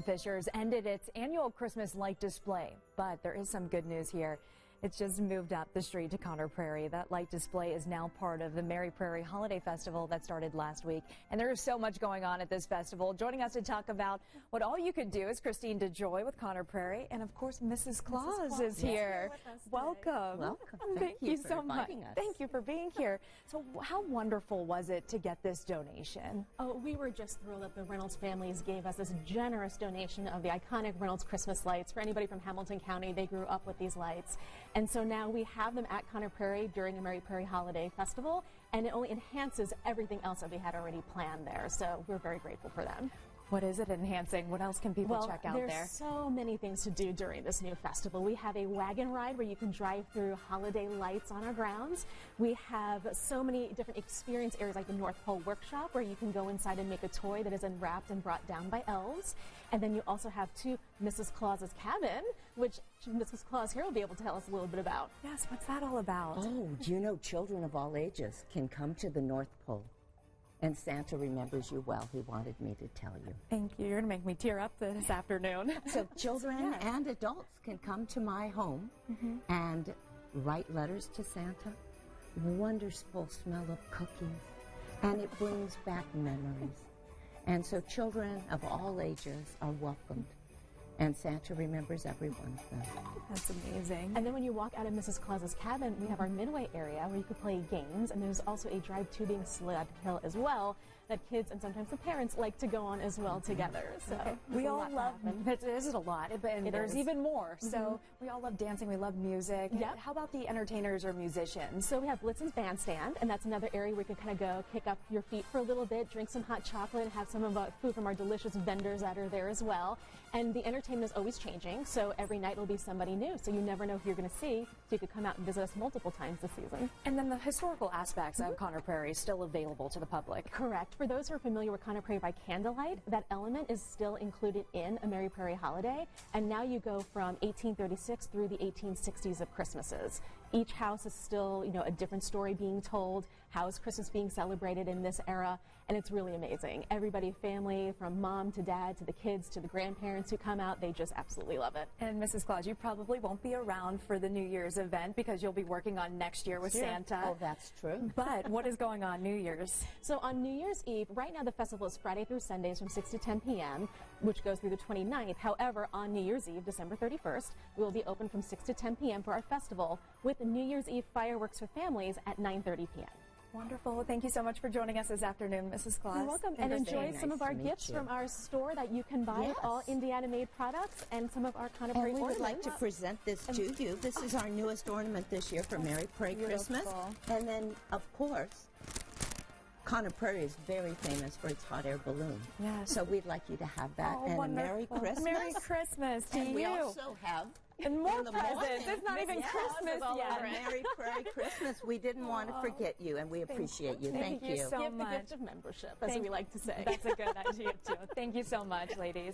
Fishers ended its annual Christmas light display, but there is some good news here. It's just moved up the street to Conner Prairie. That light display is now part of the Merry Prairie Holiday Festival that started last week. And there is so much going on at this festival. Joining us to talk about what all you could do is Christine DeJoy with Conner Prairie. And of course, Mrs. Claus is here. Welcome. Welcome. Thank you so much. Us. Thank you for being here. So how wonderful was it to get this donation? Oh, we were just thrilled that the Reynolds families gave us this generous donation of the iconic Reynolds Christmas lights. For anybody from Hamilton County, they grew up with these lights. And so now we have them at Conner Prairie during A Merry Prairie Holiday Festival, and it only enhances everything else that we had already planned there. So we're very grateful for them. What is it enhancing? What else can people check out there? There's so many things to do during this new festival. We have a wagon ride where you can drive through holiday lights on our grounds. We have so many different experience areas like the North Pole Workshop where you can go inside and make a toy that is unwrapped and brought down by elves. And then you also have Mrs. Claus's cabin, which Mrs. Claus here will be able to tell us a little bit about. Yes, what's that all about? Oh, do you know children of all ages can come to the North Pole? And Santa remembers you well. He wanted me to tell you. Thank you. You're going to make me tear up this afternoon. So children and adults can come to my home and write letters to Santa. Wonderful smell of cookies. And it brings back memories. And so children of all ages are welcomed. And Santa remembers every one of them. That's amazing. And then when you walk out of Mrs. Claus's cabin, we have our midway area where you could play games, and there's also a drive tubing sled hill as well that kids and sometimes the parents like to go on as well together. So we all love it. Is a lot, but there's even more. So we all love dancing. We love music. Yep. How about the entertainers or musicians? So we have Blitzen's Bandstand, and that's another area where you can kind of go kick up your feet for a little bit, drink some hot chocolate, and have some of our food from our delicious vendors that are there as well. And the entertainment is always changing, so every night will be somebody new. So you never know who you're going to see. So you could come out and visit us multiple times this season. And then the historical aspects of Conner Prairie is still available to the public. Correct. For those who are familiar with Conner Prairie by candlelight, that element is still included in A Merry Prairie Holiday. And now you go from 1836 through the 1860s of Christmases. Each house is still, a different story being told. How is Christmas being celebrated in this era? And it's really amazing. Everybody, family, from mom to dad to the kids to the grandparents who come out, they just absolutely love it. And Mrs. Claus, you probably won't be around for the New Year's event because you'll be working on next year with Santa. Oh, that's true. But what is going on New Year's? So on New Year's Eve, right now the festival is Friday through Sundays from 6 to 10 p.m., which goes through the 29th. However, on New Year's Eve, December 31st, we will be open from 6 to 10 p.m. for our festival with New Year's Eve fireworks for families at 9:30 p.m. Wonderful. Thank you so much for joining us this afternoon, Mrs. Claus. You're welcome. And enjoy some of our gifts from our store that you can buy, all Indiana-made products, and some of our Conner Prairie ornaments. We would like to present this to you. This is our newest ornament this year for Merry Prairie Christmas. And then, of course, Conner Prairie is very famous for its hot air balloon. Yes. So we'd like you to have that. Oh, and wonderful. a Merry Christmas. Merry Christmas to you. We also have and more presents. It's not even Christmas yet. A Merry Prairie Christmas. We didn't want to forget you, and we appreciate you. Thank you so much. Give the gift of membership, as we like to say. That's a good idea, too. Thank you so much, ladies.